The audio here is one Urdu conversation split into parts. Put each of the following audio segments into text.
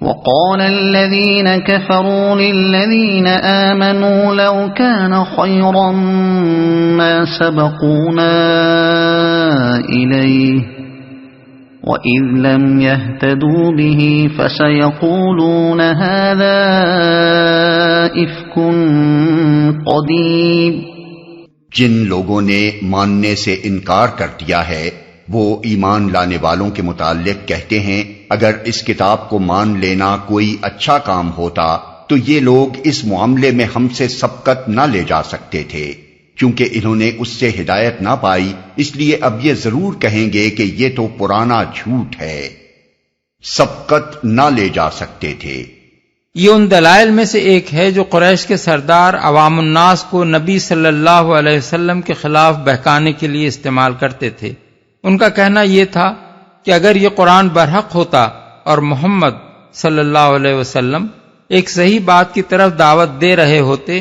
وقال الذين كفروا للذين آمنوا لو كان خيرا ما سبقونا إليه وإذ لم يهتدوا به فسيقولون هذا إفك قديم۔ جن لوگوں نے ماننے سے انکار کر دیا ہے وہ ایمان لانے والوں کے متعلق کہتے ہیں اگر اس کتاب کو مان لینا کوئی اچھا کام ہوتا تو یہ لوگ اس معاملے میں ہم سے سبقت نہ لے جا سکتے تھے، چونکہ انہوں نے اس سے ہدایت نہ پائی، اس لیے اب یہ ضرور کہیں گے کہ یہ تو پرانا جھوٹ ہے، سبقت نہ لے جا سکتے تھے۔ یہ ان دلائل میں سے ایک ہے جو قریش کے سردار عوام الناس کو نبی صلی اللہ علیہ وسلم کے خلاف بہکانے کے لیے استعمال کرتے تھے۔ ان کا کہنا یہ تھا کہ اگر یہ قرآن برحق ہوتا اور محمد صلی اللہ علیہ وسلم ایک صحیح بات کی طرف دعوت دے رہے ہوتے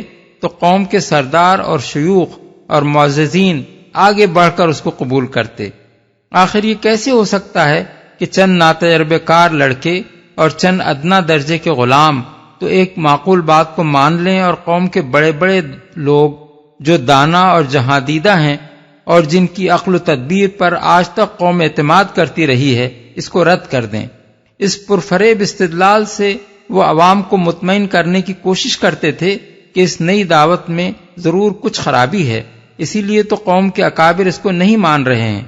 تو قوم کے سردار اور شیوخ اور معززین آگے بڑھ کر اس کو قبول کرتے۔ آخر یہ کیسے ہو سکتا ہے کہ چند ناتجربے کار لڑکے اور چند ادنا درجے کے غلام تو ایک معقول بات کو مان لیں اور قوم کے بڑے بڑے لوگ جو دانا اور جہاندیدہ ہیں اور جن کی عقل و تدبیر پر آج تک قوم اعتماد کرتی رہی ہے اس کو رد کر دیں۔ اس پرفریب استدلال سے وہ عوام کو مطمئن کرنے کی کوشش کرتے تھے کہ اس نئی دعوت میں ضرور کچھ خرابی ہے، اسی لیے تو قوم کے اکابر اس کو نہیں مان رہے ہیں،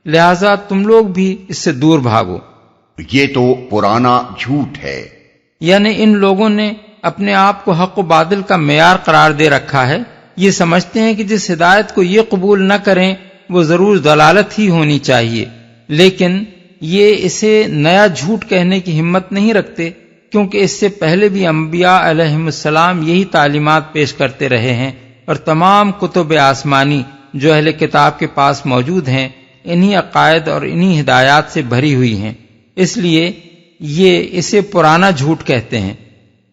لہذا تم لوگ بھی اس سے دور بھاگو۔ یہ تو پرانا جھوٹ ہے، یعنی ان لوگوں نے اپنے آپ کو حق و باطل کا معیار قرار دے رکھا ہے، یہ سمجھتے ہیں کہ جس ہدایت کو یہ قبول نہ کریں وہ ضرور ضلالت ہی ہونی چاہیے، لیکن یہ اسے نیا جھوٹ کہنے کی ہمت نہیں رکھتے کیونکہ اس سے پہلے بھی انبیاء علیہم السلام یہی تعلیمات پیش کرتے رہے ہیں اور تمام کتب آسمانی جو اہل کتاب کے پاس موجود ہیں انہی عقائد اور انہی ہدایات سے بھری ہوئی ہیں، اس لیے یہ اسے پرانا جھوٹ کہتے ہیں۔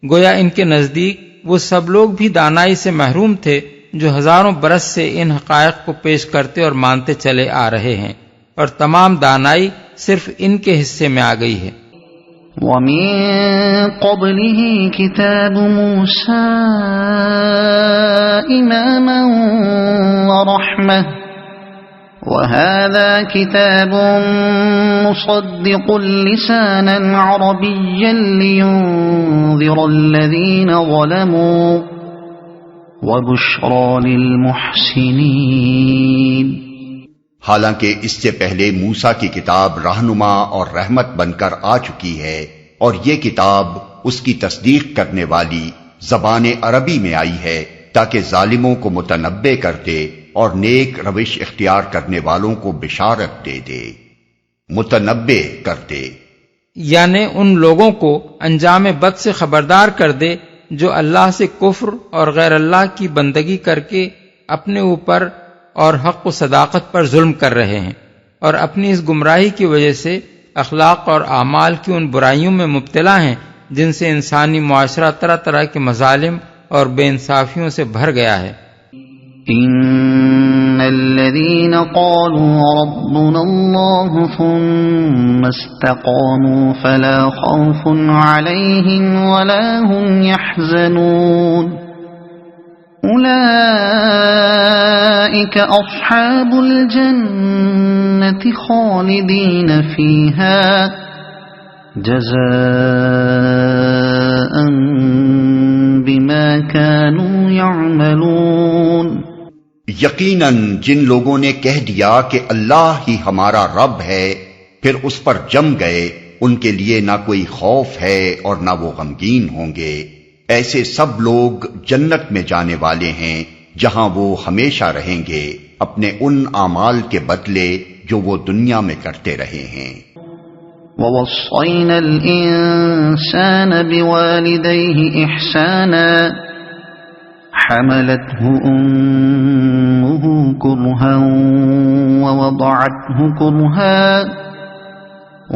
گویا ان کے نزدیک وہ سب لوگ بھی دانائی سے محروم تھے جو ہزاروں برس سے ان حقائق کو پیش کرتے اور مانتے چلے آ رہے ہیں، اور تمام دانائی صرف ان کے حصے میں آ گئی ہے۔ وَمِن قَبْلِهِ كِتَابُ مُوسَىٰ إِمَامًا وَرَحْمَةً وَهَذَا كِتَابٌ مُصَدِّقٌ لِسَانًا عَرَبِيًّا لِيُنذِرَ الَّذِينَ ظَلَمُوا وَبُشْرَىٰ لِلْمُحْسِنِينَ۔ حالانکہ اس سے پہلے موسیٰ کی کتاب رہنما اور رحمت بن کر آ چکی ہے، اور یہ کتاب اس کی تصدیق کرنے والی زبان عربی میں آئی ہے تاکہ ظالموں کو متنبہ کر دے اور نیک روش اختیار کرنے والوں کو بشارت دے دے، متنبہ کر دے، یعنی ان لوگوں کو انجام بد سے خبردار کر دے جو اللہ سے کفر اور غیر اللہ کی بندگی کر کے اپنے اوپر اور حق و صداقت پر ظلم کر رہے ہیں، اور اپنی اس گمراہی کی وجہ سے اخلاق اور اعمال کی ان برائیوں میں مبتلا ہیں جن سے انسانی معاشرہ طرح طرح کے مظالم اور بے انصافیوں سے بھر گیا ہے۔ ان الذين قالوا ربنا الله ثم استقاموا فلا خوف عليهم ولا هم يحزنون اولئك اصحاب الجنة خالدين فيها جزاء بما كانوا يعملون۔ یقیناً جن لوگوں نے کہہ دیا کہ اللہ ہی ہمارا رب ہے پھر اس پر جم گئے ان کے لیے نہ کوئی خوف ہے اور نہ وہ غمگین ہوں گے، ایسے سب لوگ جنت میں جانے والے ہیں جہاں وہ ہمیشہ رہیں گے اپنے ان اعمال کے بدلے جو وہ دنیا میں کرتے رہے ہیں۔ وَوَصَّيْنَا الْإِنسَانَ بِوَالِدَيْهِ إِحْسَانًا حملته أمه كرها ووضعته كرها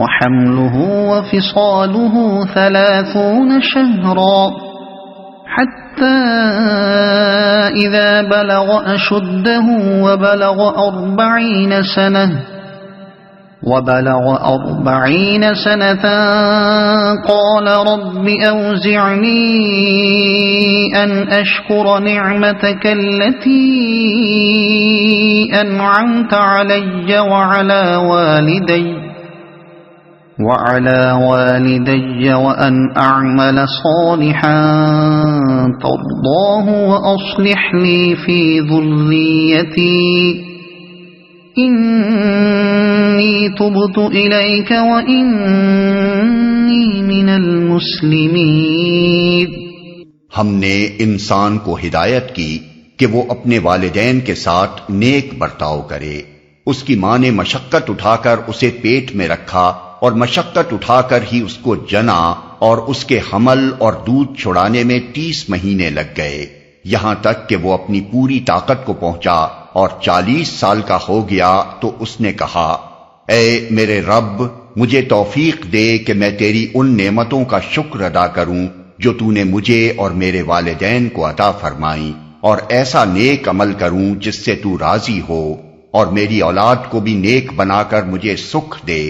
وحمله وفصاله 30 شهرا حتى إذا بلغ أشده وبلغ 40 سنة وبلغ 40 سنة قال رب أوزعني أن أشكر نعمتك التي أنعمت علي وعلى والدي وأن أعمل صالحا ترضاه وأصلح لي في ذريتي إني تبت إليك وإني من المسلمين۔ ہم نے انسان کو ہدایت کی کہ وہ اپنے والدین کے ساتھ نیک برتاؤ کرے۔ اس کی ماں نے مشقت اٹھا کر اسے پیٹ میں رکھا اور مشقت اٹھا کر ہی اس کو جنا، اور اس کے حمل اور دودھ چھڑانے میں 30 مہینے لگ گئے، یہاں تک کہ وہ اپنی پوری طاقت کو پہنچا اور 40 سال کا ہو گیا تو اس نے کہا، اے میرے رب، مجھے توفیق دے کہ میں تیری ان نعمتوں کا شکر ادا کروں جو تو نے مجھے اور میرے والدین کو عطا فرمائیں، اور ایسا نیک عمل کروں جس سے تو راضی ہو، اور میری اولاد کو بھی نیک بنا کر مجھے سکھ دے۔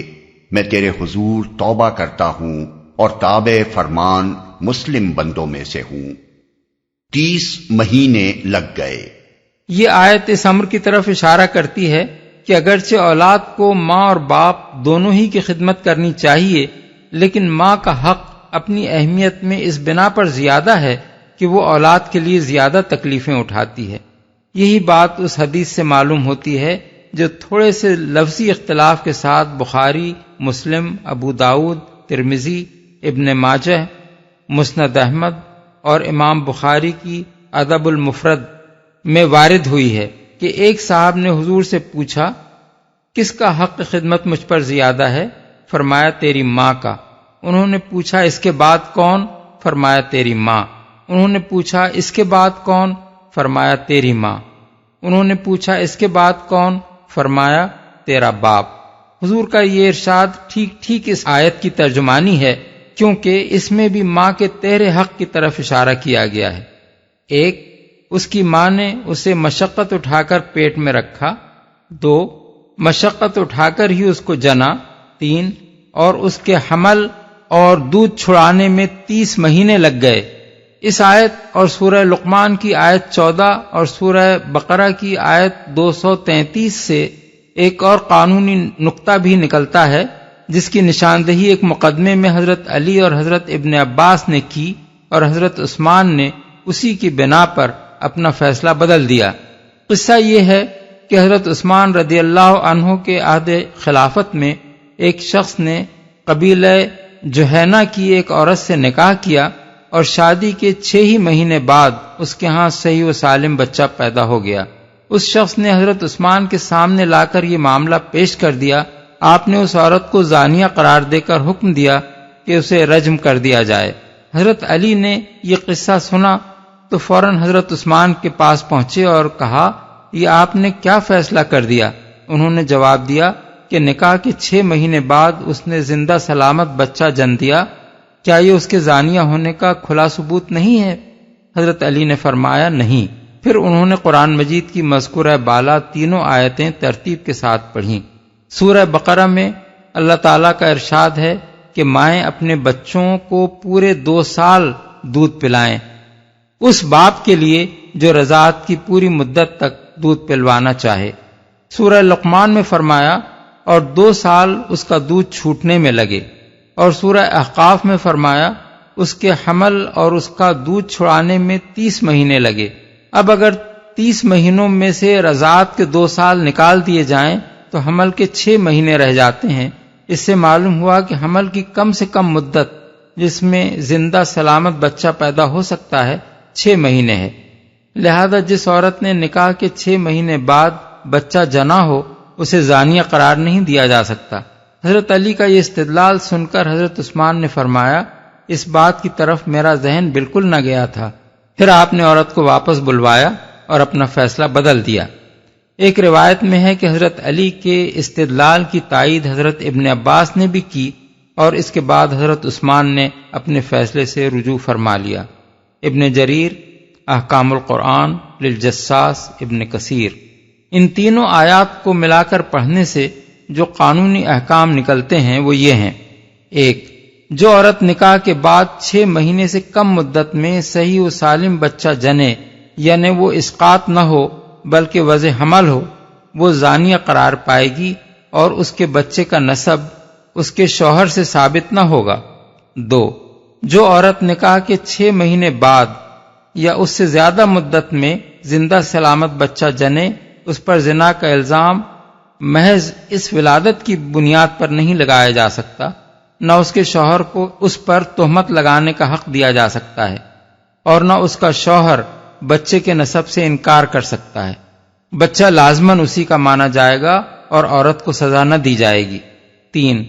میں تیرے حضور توبہ کرتا ہوں اور تابع فرمان مسلم بندوں میں سے ہوں۔ 30 مہینے لگ گئے۔ یہ آیت اس امر کی طرف اشارہ کرتی ہے کہ اگرچہ اولاد کو ماں اور باپ دونوں ہی کی خدمت کرنی چاہیے، لیکن ماں کا حق اپنی اہمیت میں اس بنا پر زیادہ ہے کہ وہ اولاد کے لیے زیادہ تکلیفیں اٹھاتی ہے۔ یہی بات اس حدیث سے معلوم ہوتی ہے جو تھوڑے سے لفظی اختلاف کے ساتھ بخاری، مسلم، ابو داؤد، ترمذی، ابن ماجہ، مسند احمد اور امام بخاری کی ادب المفرد میں وارد ہوئی ہے کہ ایک صاحب نے حضور سے پوچھا، کس کا حق خدمت مجھ پر زیادہ ہے؟ فرمایا تیری ماں کا۔ انہوں نے پوچھا اس کے بعد کون؟ فرمایا تیری ماں۔ انہوں نے پوچھا اس کے بعد کون؟ فرمایا تیری ماں۔ انہوں نے پوچھا اس کے بعد کون؟ فرمایا تیرا باپ۔ حضور کا یہ ارشاد ٹھیک اس آیت کی ترجمانی ہے، کیونکہ اس میں بھی ماں کے تہرے حق کی طرف اشارہ کیا گیا ہے۔ ایک، اس کی ماں نے اسے مشقت اٹھا کر پیٹ میں رکھا۔ 2، مشقت اٹھا کر ہی اس کو جنا۔ 3، اور اس کے حمل اور دودھ چھڑانے میں 30 مہینے لگ گئے۔ اس آیت اور سورہ لقمان کی آیت 14 اور سورہ بقرہ کی آیت 233 سے ایک اور قانونی نقطہ بھی نکلتا ہے، جس کی نشاندہی ایک مقدمے میں حضرت علی اور حضرت ابن عباس نے کی، اور حضرت عثمان نے اسی کی بنا پر اپنا فیصلہ بدل دیا۔ قصہ یہ ہے کہ حضرت عثمان رضی اللہ عنہ کے عہد خلافت میں ایک شخص نے قبیلہ جوہینہ کی ایک عورت سے نکاح کیا، اور شادی کے 6 ہی مہینے بعد اس کے ہاں صحیح و سالم بچہ پیدا ہو گیا۔ اس شخص نے حضرت عثمان کے سامنے لا کر یہ معاملہ پیش کر دیا۔ آپ نے اس عورت کو زانیہ قرار دے کر حکم دیا کہ اسے رجم کر دیا جائے۔ حضرت علی نے یہ قصہ سنا تو فوراً حضرت عثمان کے پاس پہنچے اور کہا، یہ آپ نے کیا فیصلہ کر دیا؟ انہوں نے جواب دیا کہ نکاح کے 6 مہینے بعد اس نے زندہ سلامت بچہ جن دیا، کیا یہ اس کے زانیہ ہونے کا کھلا ثبوت نہیں ہے؟ حضرت علی نے فرمایا نہیں۔ پھر انہوں نے قرآن مجید کی مذکورہ بالا تینوں آیتیں ترتیب کے ساتھ پڑھیں۔ سورہ بقرہ میں اللہ تعالیٰ کا ارشاد ہے کہ مائیں اپنے بچوں کو پورے 2 سال دودھ پلائیں، اس باپ کے لیے جو رضاعت کی پوری مدت تک دودھ پلوانا چاہے۔ سورہ لقمان میں فرمایا اور 2 سال اس کا دودھ چھوٹنے میں لگے، اور سورہ احقاف میں فرمایا اس کے حمل اور اس کا دودھ چھڑانے میں 30 مہینے لگے۔ اب اگر 30 مہینوں میں سے رضاعت کے 2 سال نکال دیے جائیں تو حمل کے 6 مہینے رہ جاتے ہیں۔ اس سے معلوم ہوا کہ حمل کی کم سے کم مدت جس میں زندہ سلامت بچہ پیدا ہو سکتا ہے 6 مہینے ہے۔ لہذا جس عورت نے نکاح کے 6 مہینے بعد بچہ جنا ہو اسے زانیہ قرار نہیں دیا جا سکتا۔ حضرت علی کا یہ استدلال سن کر حضرت عثمان نے فرمایا، اس بات کی طرف میرا ذہن بالکل نہ گیا تھا۔ پھر آپ نے عورت کو واپس بلوایا اور اپنا فیصلہ بدل دیا۔ ایک روایت میں ہے کہ حضرت علی کے استدلال کی تائید حضرت ابن عباس نے بھی کی، اور اس کے بعد حضرت عثمان نے اپنے فیصلے سے رجوع فرما لیا۔ ابن جریر، احکام القرآن للجساس، ابن کثیر۔ ان تینوں آیات کو ملا کر پڑھنے سے جو قانونی احکام نکلتے ہیں وہ یہ ہیں: 1. جو عورت نکاح کے بعد 6 مہینے سے کم مدت میں صحیح و سالم بچہ جنے، یعنی وہ اسقاط نہ ہو بلکہ وضع حمل ہو، وہ زانیہ قرار پائے گی اور اس کے بچے کا نسب اس کے شوہر سے ثابت نہ ہوگا۔ 2. جو عورت نکاح کے 6 مہینے بعد یا اس سے زیادہ مدت میں زندہ سلامت بچہ جنے، اس پر زنا کا الزام محض اس ولادت کی بنیاد پر نہیں لگایا جا سکتا، نہ اس کے شوہر کو اس پر تہمت لگانے کا حق دیا جا سکتا ہے، اور نہ اس کا شوہر بچے کے نسب سے انکار کر سکتا ہے۔ بچہ لازماً اسی کا مانا جائے گا اور عورت کو سزا نہ دی جائے گی۔ 3.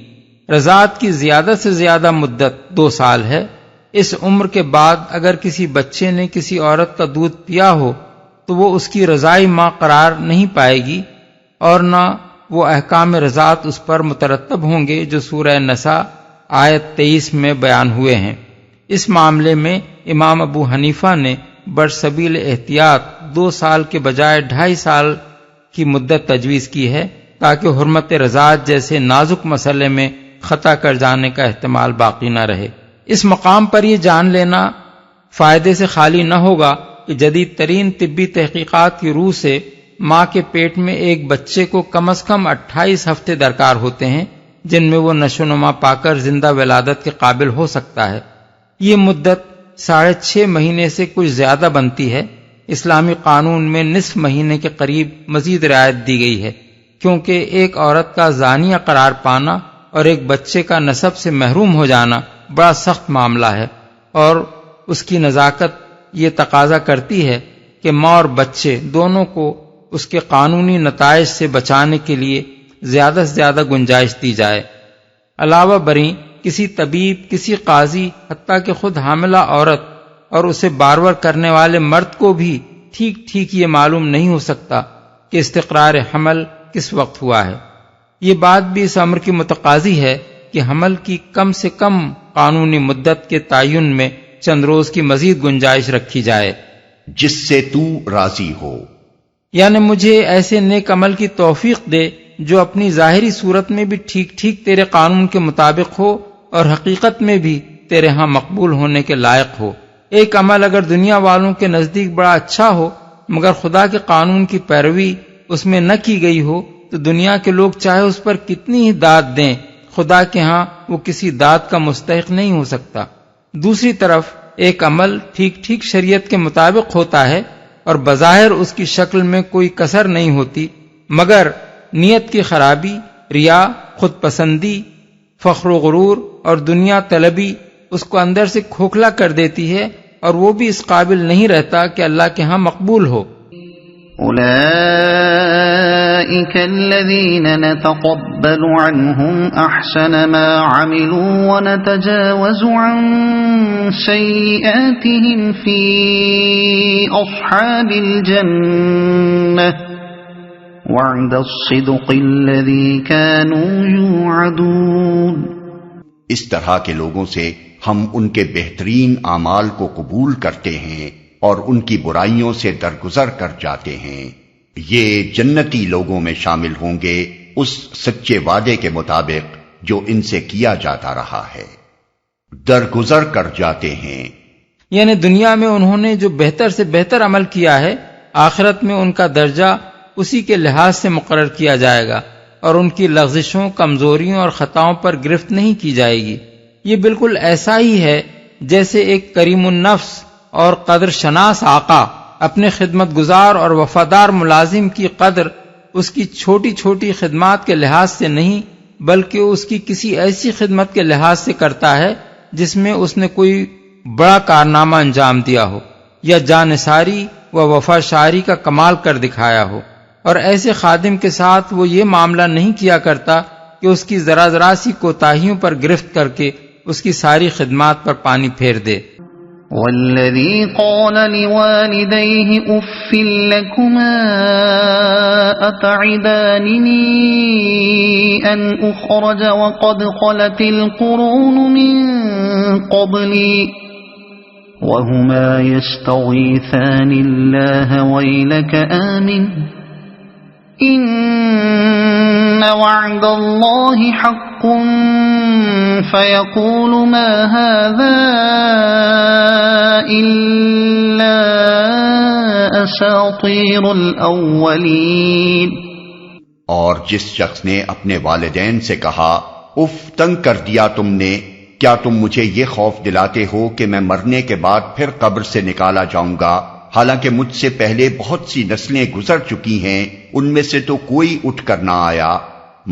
رضاعت کی زیادہ سے زیادہ مدت 2 سال ہے۔ اس عمر کے بعد اگر کسی بچے نے کسی عورت کا دودھ پیا ہو تو وہ اس کی رضاعی ماں قرار نہیں پائے گی، اور نہ وہ احکام رضاعت اس پر مترتب ہوں گے جو سورہ نساء آیت 23 میں بیان ہوئے ہیں۔ اس معاملے میں امام ابو حنیفہ نے برسبیل احتیاط 2 سال کے بجائے 2.5 سال کی مدت تجویز کی ہے، تاکہ حرمت رضاعت جیسے نازک مسئلے میں خطا کر جانے کا احتمال باقی نہ رہے۔ اس مقام پر یہ جان لینا فائدے سے خالی نہ ہوگا کہ جدید ترین طبی تحقیقات کی روح سے ماں کے پیٹ میں ایک بچے کو کم از کم 28 ہفتے درکار ہوتے ہیں، جن میں وہ نشو و نما پا کر زندہ ولادت کے قابل ہو سکتا ہے۔ یہ مدت 6.5 مہینے سے کچھ زیادہ بنتی ہے۔ اسلامی قانون میں نصف مہینے کے قریب مزید رعایت دی گئی ہے، کیونکہ ایک عورت کا زانیہ قرار پانا اور ایک بچے کا نسب سے محروم ہو جانا بڑا سخت معاملہ ہے، اور اس کی نزاکت یہ تقاضا کرتی ہے کہ ماں اور بچے دونوں کو اس کے قانونی نتائج سے بچانے کے لیے زیادہ سے زیادہ گنجائش دی جائے۔ علاوہ بریں کسی طبیب، کسی قاضی، حتیٰ کہ خود حاملہ عورت اور اسے بارور کرنے والے مرد کو بھی ٹھیک یہ معلوم نہیں ہو سکتا کہ استقرار حمل کس وقت ہوا ہے۔ یہ بات بھی اس امر کی متقاضی ہے کہ حمل کی کم سے کم قانونی مدت کے تعین میں چند روز کی مزید گنجائش رکھی جائے، جس سے تو راضی ہو۔ یعنی مجھے ایسے نیک عمل کی توفیق دے جو اپنی ظاہری صورت میں بھی ٹھیک تیرے قانون کے مطابق ہو اور حقیقت میں بھی تیرے ہاں مقبول ہونے کے لائق ہو۔ ایک عمل اگر دنیا والوں کے نزدیک بڑا اچھا ہو مگر خدا کے قانون کی پیروی اس میں نہ کی گئی ہو تو دنیا کے لوگ چاہے اس پر کتنی ہی داد دیں، خدا کے ہاں وہ کسی داد کا مستحق نہیں ہو سکتا۔ دوسری طرف ایک عمل ٹھیک شریعت کے مطابق ہوتا ہے اور بظاہر اس کی شکل میں کوئی کسر نہیں ہوتی، مگر نیت کی خرابی، ریا، خود پسندی، فخر و غرور اور دنیا طلبی اس کو اندر سے کھوکھلا کر دیتی ہے، اور وہ بھی اس قابل نہیں رہتا کہ اللہ کے ہاں مقبول ہو۔ أولئك الذين نتقبل عنهم أحسن ما عملوا ونتجاوز عن سيئاتهم في أصحاب الجنة وعد الصدق الذي كانوا يوعدون۔ اس طرح کے لوگوں سے ہم ان کے بہترین اعمال کو قبول کرتے ہیں اور ان کی برائیوں سے درگزر کر جاتے ہیں۔ یہ جنتی لوگوں میں شامل ہوں گے اس سچے وعدے کے مطابق جو ان سے کیا جاتا رہا ہے۔ درگزر کر جاتے ہیں یعنی دنیا میں انہوں نے جو بہتر سے بہتر عمل کیا ہے، آخرت میں ان کا درجہ اسی کے لحاظ سے مقرر کیا جائے گا، اور ان کی لغزشوں، کمزوریوں اور خطاؤں پر گرفت نہیں کی جائے گی۔ یہ بالکل ایسا ہی ہے جیسے ایک کریم النفس اور قدر شناس آقا اپنے خدمت گزار اور وفادار ملازم کی قدر اس کی چھوٹی چھوٹی خدمات کے لحاظ سے نہیں بلکہ اس کی کسی ایسی خدمت کے لحاظ سے کرتا ہے جس میں اس نے کوئی بڑا کارنامہ انجام دیا ہو یا جانثاری و وفا شعری کا کمال کر دکھایا ہو، اور ایسے خادم کے ساتھ وہ یہ معاملہ نہیں کیا کرتا کہ اس کی ذرا سی کوتاہیوں پر گرفت کر کے اس کی ساری خدمات پر پانی پھیر دے۔ والذي قال لوالديه أف لكما أتعدانني أن أخرج وقد خلت القرون من قبلي وهما يستغيثان الله ويلك آمن إن وعد الله حق فيقول ما هذا إلا أساطير الأولين. اور جس شخص نے اپنے والدین سے کہا اف تنگ کر دیا تم نے، کیا تم مجھے یہ خوف دلاتے ہو کہ میں مرنے کے بعد پھر قبر سے نکالا جاؤں گا، حالانکہ مجھ سے پہلے بہت سی نسلیں گزر چکی ہیں، ان میں سے تو کوئی اٹھ کر نہ آیا.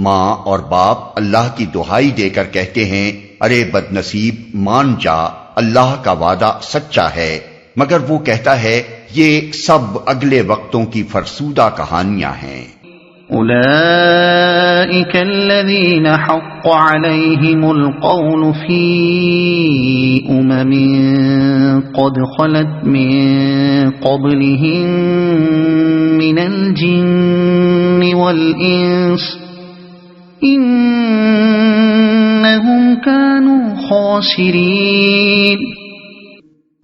ماں اور باپ اللہ کی دہائی دے کر کہتے ہیں ارے بد نصیب مان جا، اللہ کا وعدہ سچا ہے، مگر وہ کہتا ہے یہ سب اگلے وقتوں کی فرسودہ کہانیاں ہیں. أولئك الذين حق عليهم القول في قد خلت من قبلهم من الجن والإنس إنهم كانوا خاسرين.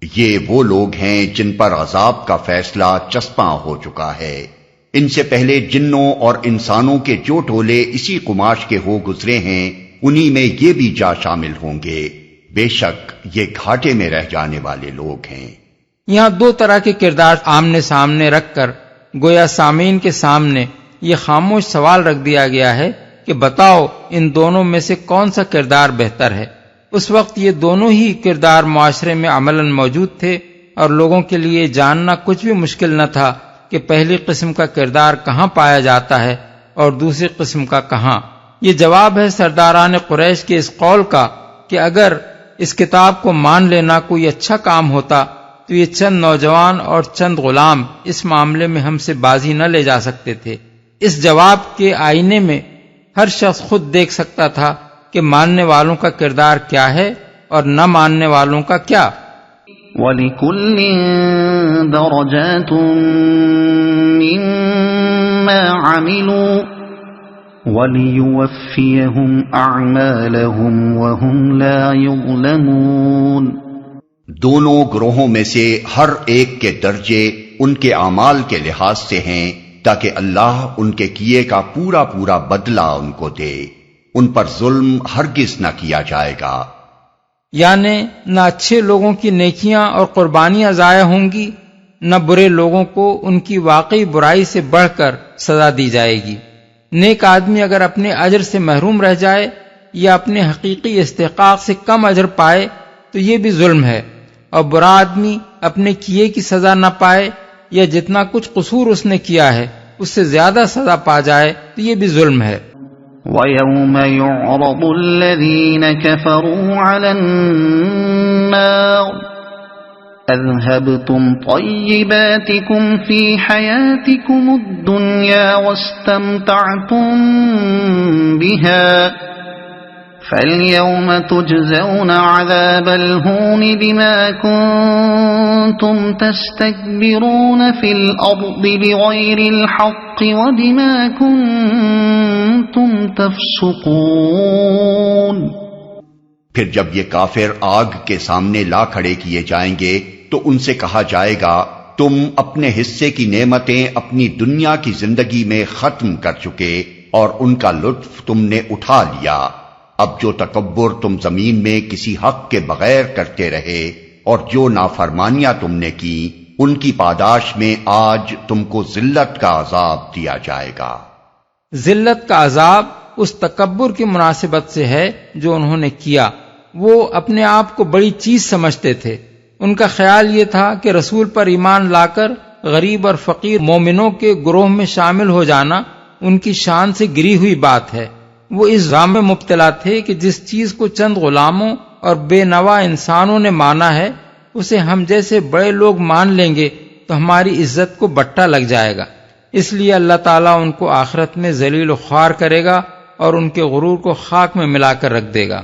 یہ وہ لوگ ہیں جن پر عذاب کا فیصلہ چسپاں ہو چکا ہے. ان سے پہلے جنوں اور انسانوں کے جو ٹولے اسی قماش کے ہو گزرے ہیں انہی میں یہ بھی جا شامل ہوں گے، بے شک یہ گھاٹے میں رہ جانے والے لوگ ہیں. یہاں دو طرح کے کردار آمنے سامنے رکھ کر گویا سامعین کے سامنے یہ خاموش سوال رکھ دیا گیا ہے کہ بتاؤ ان دونوں میں سے کون سا کردار بہتر ہے. اس وقت یہ دونوں ہی کردار معاشرے میں عملاً موجود تھے اور لوگوں کے لیے جاننا کچھ بھی مشکل نہ تھا کہ پہلی قسم کا کردار کہاں پایا جاتا ہے اور دوسری قسم کا کہاں. یہ جواب ہے سرداران قریش کے اس قول کا کہ اگر اس کتاب کو مان لینا کوئی اچھا کام ہوتا تو یہ چند نوجوان اور چند غلام اس معاملے میں ہم سے بازی نہ لے جا سکتے تھے. اس جواب کے آئینے میں ہر شخص خود دیکھ سکتا تھا کہ ماننے والوں کا کردار کیا ہے اور نہ ماننے والوں کا کیا. وَلِكُلٍّ دَرَجَاتٌ مِّمَّا عَمِلُوا وَلِيُوَفِّيَهُمْ أَعْمَالَهُمْ وَهُمْ لَا يُظْلَمُونَ. دونوں گروہوں میں سے ہر ایک کے درجے ان کے اعمال کے لحاظ سے ہیں تاکہ اللہ ان کے کیے کا پورا پورا بدلہ ان کو دے. ان پر ظلم ہرگز نہ کیا جائے گا. یعنی نہ اچھے لوگوں کی نیکیاں اور قربانیاں ضائع ہوں گی، نہ برے لوگوں کو ان کی واقعی برائی سے بڑھ کر سزا دی جائے گی. نیک آدمی اگر اپنے اجر سے محروم رہ جائے یا اپنے حقیقی استحقاق سے کم اجر پائے تو یہ بھی ظلم ہے، اور برا آدمی اپنے کیے کی سزا نہ پائے یا جتنا کچھ قصور اس نے کیا ہے اس سے زیادہ سزا پا جائے تو یہ بھی ظلم ہے. وَيَوْمَ يُعْرَضُ الَّذِينَ كَفَرُوا عَلَى النَّارِ أَذْهَبْتُمْ طَيِّبَاتِكُمْ فِي حَيَاتِكُمُ الدُّنْيَا وَاسْتَمْتَعْتُمْ بِهَا فَالْيَوْمَ تُجْزَوْنَ عَذَابَ الْهُونِ بِمَا كُنتُمْ تَسْتَكْبِرُونَ فِي الْأَرْضِ بِغَيْرِ الْحَقِّ وَبِمَا كُنتُمْ تَفْسُقُونَ. پھر جب یہ کافر آگ کے سامنے لا کھڑے کیے جائیں گے تو ان سے کہا جائے گا تم اپنے حصے کی نعمتیں اپنی دنیا کی زندگی میں ختم کر چکے اور ان کا لطف تم نے اٹھا لیا. اب جو تکبر تم زمین میں کسی حق کے بغیر کرتے رہے اور جو نافرمانیاں تم نے کی ان کی پاداش میں آج تم کو ذلت کا عذاب دیا جائے گا. ذلت کا عذاب اس تکبر کی مناسبت سے ہے جو انہوں نے کیا. وہ اپنے آپ کو بڑی چیز سمجھتے تھے. ان کا خیال یہ تھا کہ رسول پر ایمان لا کر غریب اور فقیر مومنوں کے گروہ میں شامل ہو جانا ان کی شان سے گری ہوئی بات ہے. وہ اس غم میں مبتلا تھے کہ جس چیز کو چند غلاموں اور بے نوا انسانوں نے مانا ہے اسے ہم جیسے بڑے لوگ مان لیں گے تو ہماری عزت کو بٹا لگ جائے گا. اس لیے اللہ تعالیٰ ان کو آخرت میں ذلیل و خوار کرے گا اور ان کے غرور کو خاک میں ملا کر رکھ دے گا.